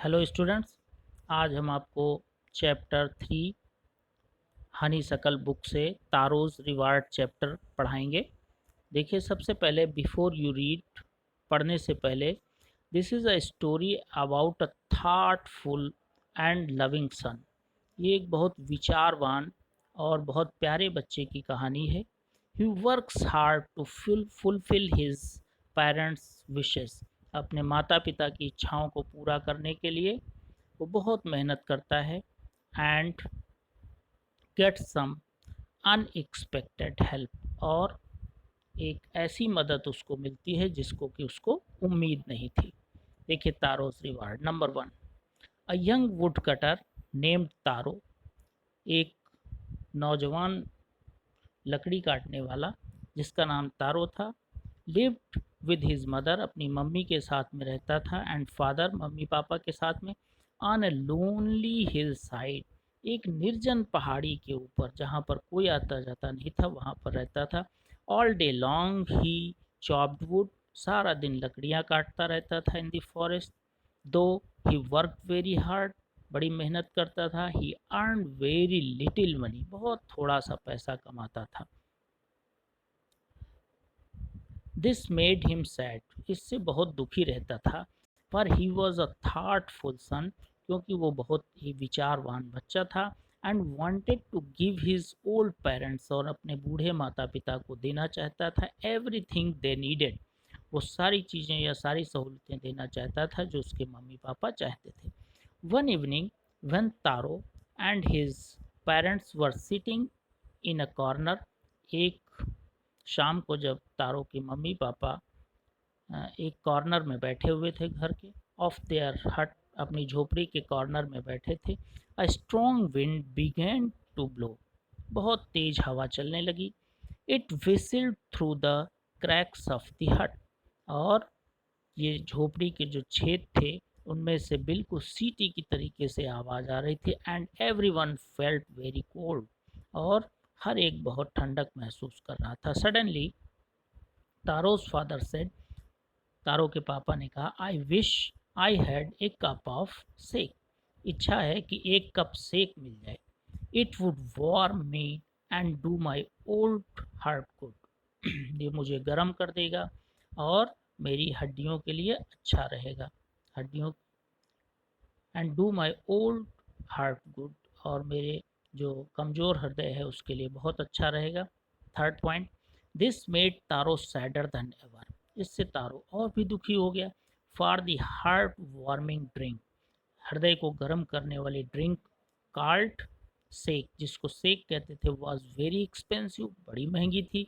Hello students, आज हम आपको चैप्टर 3 हनी सकल बुक से तारोज़ रिवार्ड चैप्टर पढ़ाएंगे। देखिए, सबसे पहले बिफोर यू रीड, पढ़ने से पहले, this is a story about a thoughtful and loving son. ये एक बहुत विचारवान और बहुत प्यारे बच्चे की कहानी है। He works hard to fulfil his parents wishes. अपने माता पिता की इच्छाओं को पूरा करने के लिए वो बहुत मेहनत करता है and get some unexpected help, और एक ऐसी मदद उसको मिलती है जिसको कि उसको उम्मीद नहीं थी। देखिए, Taro's reward number 1। A young woodcutter named Taro, एक नौजवान लकड़ी काटने वाला जिसका नाम तारो था, लिव्ड विद हिज मदर, अपनी मम्मी के साथ में रहता था, एंड फादर, मम्मी पापा के साथ में, on a lonely hill side, एक निर्जन पहाड़ी के ऊपर जहाँ पर कोई आता जाता नहीं था वहाँ पर रहता था। All day long he chopped would, सारा दिन लकड़ियाँ काटता रहता था इन द फॉरेस्ट। दो ही वर्क वेरी हार्ड, बड़ी मेहनत करता था। ही अर्न वेरी लिटिल मनी, बहुत थोड़ा सा पैसा कमाता था। दिस मेड हिम सैड, इससे बहुत दुखी रहता था। पर ही वॉज अ थाटफुल सन, क्योंकि वो बहुत ही विचारवान बच्चा था। And wanted to give his old parents, और अपने बूढ़े माता पिता को देना चाहता था एवरी थिंग दे नीडेड, वो सारी चीज़ें या सारी सहूलतें देना चाहता था जो उसके मम्मी पापा चाहते थे। One evening when taro and his parents were sitting in a corner, एक शाम को जब तारो की मम्मी पापा एक कॉर्नर में बैठे हुए थे घर के, ऑफ देयर हट, अपनी झोपड़ी के कॉर्नर में बैठे थे, a strong wind began to blow, बहुत तेज हवा चलने लगी। It whistled through the cracks of the hut, और ये झोपड़ी के जो छेद थे उनमें से बिल्कुल सीटी की तरीके से आवाज़ आ रही थी। And everyone felt very cold, और हर एक बहुत ठंडक महसूस कर रहा था। Suddenly Taro's father said, Taro के पापा ने कहा, I wish I had a cup of sake, इच्छा है कि एक कप सेक मिल जाए। It would warm me and do my old heart good, ये मुझे गर्म कर देगा और मेरी हड्डियों के लिए अच्छा रहेगा, हड्डियों, and do my old heart good, और मेरे जो कमज़ोर हृदय है उसके लिए बहुत अच्छा रहेगा। Third point, this made taro sadder then ever, इससे तारो और भी दुखी हो गया। For the heart warming drink, हृदय को गर्म करने वाली ड्रिंक काल्ट सेक, जिसको सेक कहते थे, वॉज वेरी एक्सपेंसिव, बड़ी महंगी थी।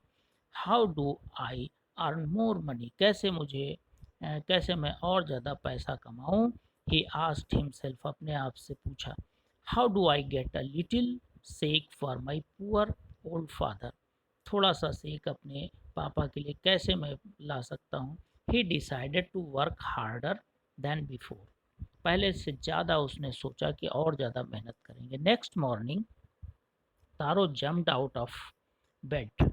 How do I earn more money, कैसे मैं और ज़्यादा पैसा कमाऊँ। ही आस्क्ड हिमसेल्फ, अपने आप से पूछा। How do I get a little sake for my poor old father, थोड़ा सा सेक अपने पापा के लिए कैसे मैं ला सकता हूँ। He decided to work harder than before, पहले से ज़्यादा उसने सोचा कि और ज़्यादा मेहनत करेंगे। Next morning Taro jumped out of bed,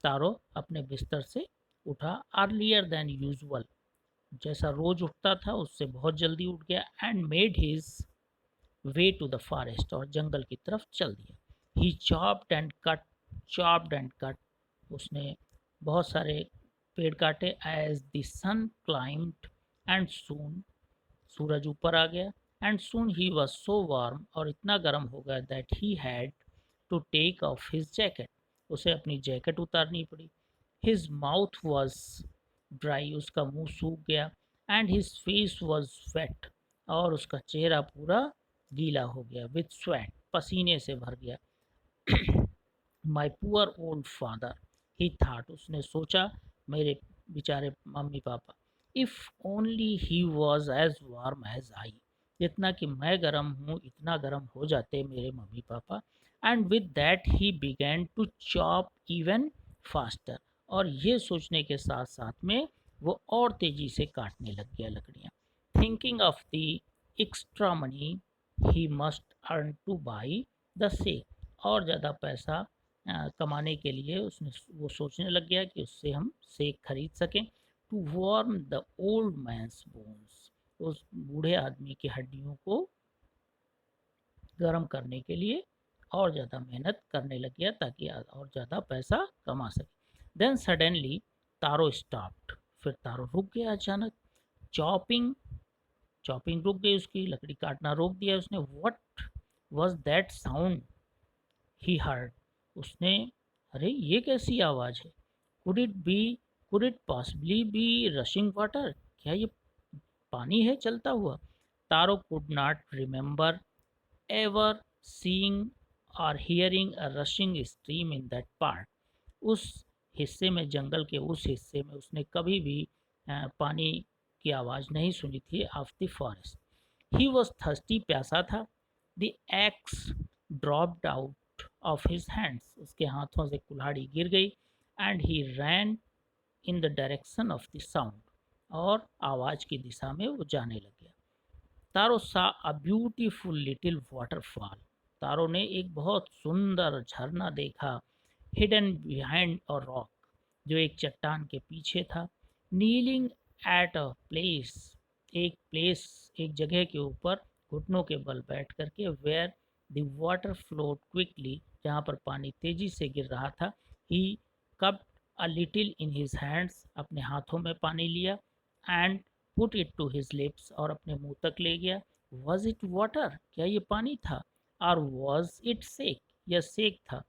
Taro अपने बिस्तर से उठा, अर्लियर देन यूजुअल, जैसा रोज उठता था उससे बहुत जल्दी उठ गया। And made his way to the forest, और जंगल की तरफ चल दिया। ही चॉप्ड एंड कट, उसने बहुत सारे पेड़ काटे। As the sun climbed, and soon, सूरज ऊपर आ गया। And soon he was so warm, और इतना गर्म हो गया that he had to take off his jacket, उसे अपनी जैकेट उतारनी पड़ी। हिज माउथ वॉज ड्राई, उसका मुंह सूख गया। And his face was wet, और उसका चेहरा पूरा गीला हो गया। विथ स्वेट, पसीने से भर गया। My poor old father, he thought, उसने सोचा, मेरे बेचारे मम्मी पापा, if only he was as warm as I, जितना कि मैं गर्म हूँ इतना गर्म हो जाते मेरे मम्मी पापा। And with that he began to chop even faster, और ये सोचने के साथ साथ में वो और तेज़ी से काटने लग गया लकड़ियाँ। Thinking of the extra money he must earn two by the sake, और ज़्यादा पैसा कमाने के लिए उसने वो सोचने लग गया कि उससे हम सेक खरीद सकें। To warm the old man's bones, उस बूढ़े आदमी की हड्डियों को गर्म करने के लिए और ज़्यादा मेहनत करने लग गया ताकि और ज़्यादा पैसा कमा सके। देन सडनली तारो स्टॉप्ड, फिर तारो रुक गया अचानक। चॉपिंग चॉपिंग रुक गई, उसकी लकड़ी काटना रोक दिया उसने। What was that sound he heard, उसने, अरे ये कैसी आवाज़ है? Could it be, could it possibly be rushing water, क्या ये पानी है चलता हुआ? Taro could not remember ever seeing or hearing a rushing stream in that part. उस हिस्से में, जंगल के उस हिस्से में उसने कभी भी पानी की आवाज़ नहीं सुनी थी of the forest. He was thirsty, प्यासा था। The axe dropped out of his hands, उसके हाथों से कुल्हाड़ी गिर गई। And he ran in the direction of the sound, और आवाज़ की दिशा में वो जाने लग गया। तारो सा अ ब्यूटीफुल लिटिल वाटरफॉल, तारो ने एक बहुत सुंदर झरना देखा। हिडन बिहाइंड अ रॉक, जो एक चट्टान के पीछे था। नीलिंग एट अ प्लेस, एक जगह के ऊपर घुटनों के बल बैठ करके। Where the water flowed quickly, जहाँ पर पानी तेजी से गिर रहा था। He cupped a little in his hands, अपने हाथों में पानी लिया। And put it to his lips, और अपने मुंह तक ले गया। वॉज इट वाटर, क्या ये पानी था? और वॉज इट सेक, यह सेक था?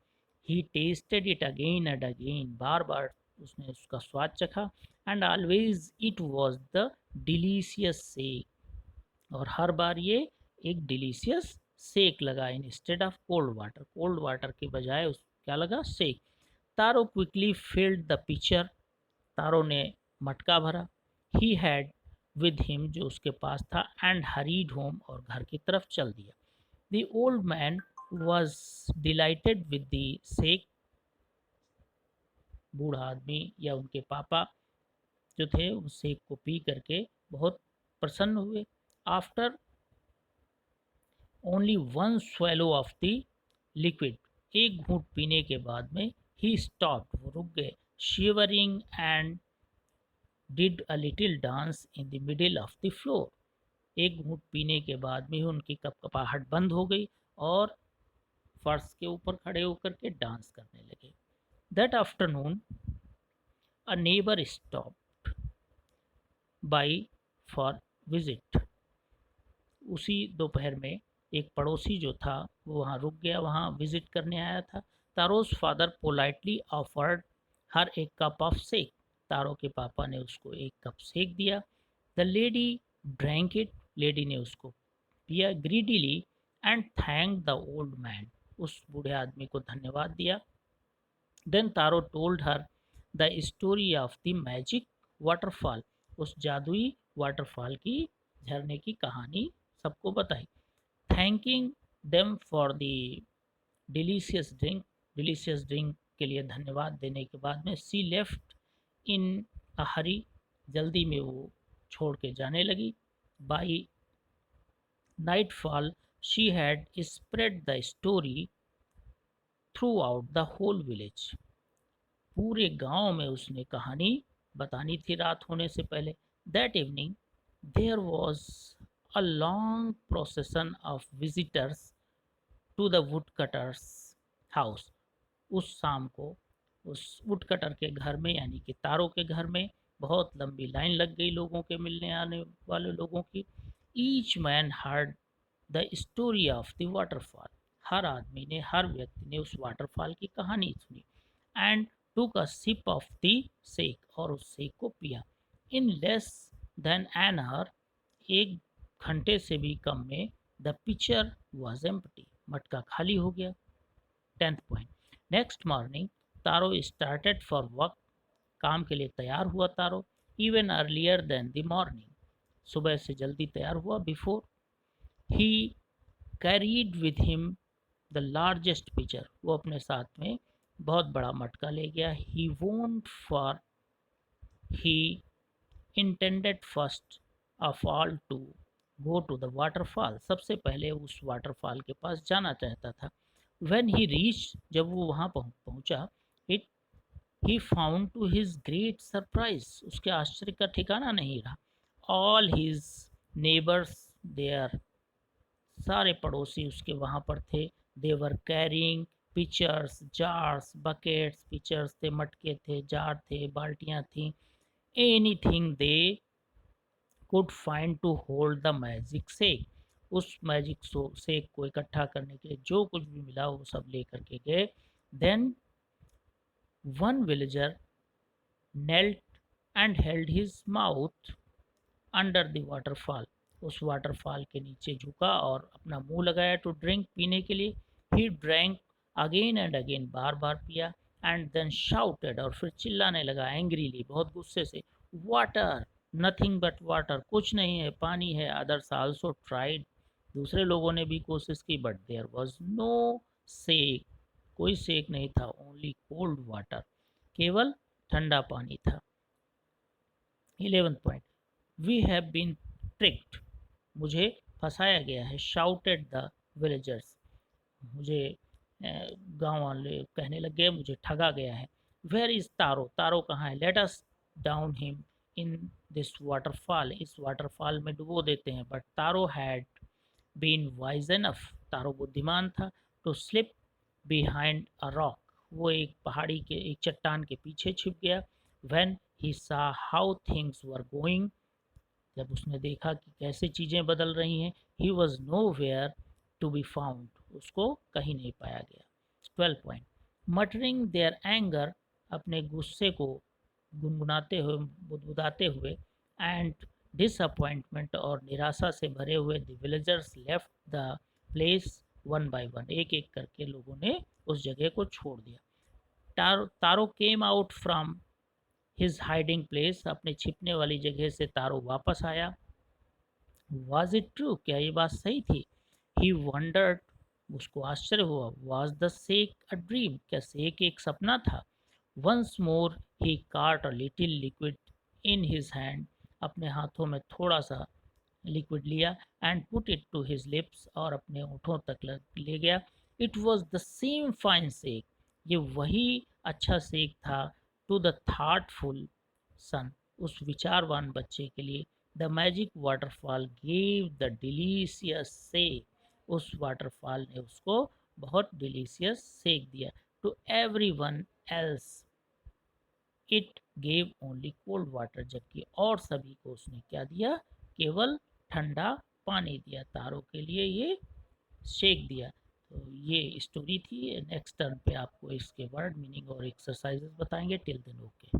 He tasted it again and again, बार बार उसने उसका स्वाद चखा। And always it was the delicious sake, और हर बार ये एक डिलीशियस सेक लगा। Instead of cold water, cold water के बजाय उस क्या लगा? Sake. Taro quickly filled the pitcher, Taro ने मटका भरा। ही हैड विद हिम, जो उसके पास था। एंड हरीड होम, और घर की तरफ चल दिया। The old man was dilated with the sake, बूढ़ा आदमी या उनके पापा जो थे उस सेक को पी करके बहुत प्रसन्न हुए। After only one swallow of the liquid, एक घूंट पीने के बाद में, ही स्टॉप्ड, वो रुक गए। Shivering and did a little dance in the middle of the floor, एक घूंट पीने के बाद में उनकी कपकपाहट बंद हो गई और फर्श के ऊपर खड़े होकर के डांस करने लगे। That afternoon a neighbour stop by for visit, उसी दोपहर में एक पड़ोसी जो था वो वहाँ रुक गया, वहाँ विजिट करने आया था। तारोस फादर पोलाइटली ऑफर्ड हर एक कप ऑफ सेक, तारो के पापा ने उसको एक कप सेक दिया। The lady drank it, lady ने उसको पिया greedily. And thank the old man, उस बूढ़े आदमी को धन्यवाद दिया। Then Taro told her the story of the magic waterfall, उस जादुई वाटरफॉल की, झरने की कहानी सबको बताई। Thanking them for the delicious drink, delicious drink के लिए धन्यवाद देने के बाद में सी लेफ्ट इन अ हरी, जल्दी में वो छोड़ के जाने लगी। By nightfall she had spread the story throughout the whole village, पूरे गांव में उसने कहानी बतानी थी रात होने से पहले। That evening there was a long procession of visitors to the woodcutter's house, उस शाम को उस वुड कटर के घर में, यानी कि तारों के घर में बहुत लंबी लाइन लग गई लोगों के मिलने आने वाले लोगों की। Each man heard the story of the waterfall, हर आदमी ने, हर व्यक्ति ने उस वाटरफॉल की कहानी सुनी। एंड टूक अ सिप ऑफ द सेक, और उस सेक को पिया। In less than an hour, एक घंटे से भी कम में, द पिक्चर वॉज एम्प्टी, मटका खाली हो गया। 10th point, next morning Taro started for work, काम के लिए तैयार हुआ Taro. Even earlier than the morning, सुबह से जल्दी तैयार हुआ। Before he carried with him the largest pitcher, वो अपने साथ में बहुत बड़ा मटका ले गया। He went for he intended first of all to go to the waterfall, सबसे पहले उस वाटरफॉल के पास जाना चाहता था। व्हेन ही रीच, जब वो वहाँ पहुँचा, it he found to his great surprise, उसके आश्चर्य का ठिकाना नहीं रहा। ऑल हिज नेबर्स देयर, सारे पड़ोसी उसके वहाँ पर थे। They were carrying pitchers, jars, buckets, pitchers थे, मटके थे, जार थे, बाल्टियाँ थीं, anything they could find to hold the magic sake. उस मैजिक सेक को इकट्ठा करने के लिए जो कुछ भी मिला वो सब लेकर के गए। Then one villager knelt and held his mouth under the waterfall. उस वाटरफॉल के नीचे झुका और अपना मुंह लगाया टू ड्रिंक, पीने के लिए। He drank again and again, बार बार पिया। एंड देन शाउटेड, और फिर चिल्लाने लगा एंग्रीली, बहुत गुस्से से, वाटर, नथिंग बट वाटर, कुछ नहीं है, पानी है। अदर्स आल्सो ट्राइड, दूसरे लोगों ने भी कोशिश की, बट देयर वॉज नो सेक, कोई सेक नहीं था। ओनली कोल्ड वाटर, केवल ठंडा पानी था। 11th point, we have been tricked, मुझे फंसाया गया है। शाउटेड द विलेजर्स, मुझे गांव वाले कहने लग गए मुझे ठगा गया है। वेयर इज तारो, तारो कहाँ है? Let us down him in this waterfall, इस वाटरफॉल में डुबो देते हैं। But Taro had been wise enough, Taro बुद्धिमान था, to slip behind a rock, वो एक पहाड़ी के एक चट्टान के पीछे छिप गया। व्हेन ही सा हाउ थिंग्स वर गोइंग, जब उसने देखा कि कैसे चीज़ें बदल रही हैं, he was nowhere to be found, उसको कहीं नहीं पाया गया। 12 पॉइंट, मटरिंग देयर एंगर, अपने गुस्से को गुनगुनाते हुए, बुदबुदाते हुए, एंड डिसअपॉइंटमेंट, और निराशा से भरे हुए, the villagers left the place one by one, एक एक करके लोगों ने उस जगह को छोड़ दिया। Taro came out from his hiding place, अपने छिपने वाली जगह से तारो वापस आया। वाज इट ट्रू, क्या ये बात सही थी? ही वंडर्ड, उसको आश्चर्य हुआ। Was the sake a dream, क्या सेक एक सपना था? Once more he caught a little liquid in his hand, अपने हाथों में थोड़ा सा लिक्विड लिया, and put it to his lips, और अपने होठों तक ले गया। It was the same fine sake, ये वही अच्छा सेक था। टू द थाटफुल सन, उस विचारवान बच्चे के लिए। The magic waterfall gave the delicious sake, उस वाटरफॉल ने उसको बहुत डिलीशियस सेक दिया। To every one else it gave only cold water, जबकि और सभी को उसने क्या दिया? केवल ठंडा पानी दिया। तारों के लिए ये शेक दिया। तो ये स्टोरी थी। नेक्स्ट टर्न पे आपको इसके वर्ड मीनिंग और एक्सरसाइजेस बताएंगे। Till then okay.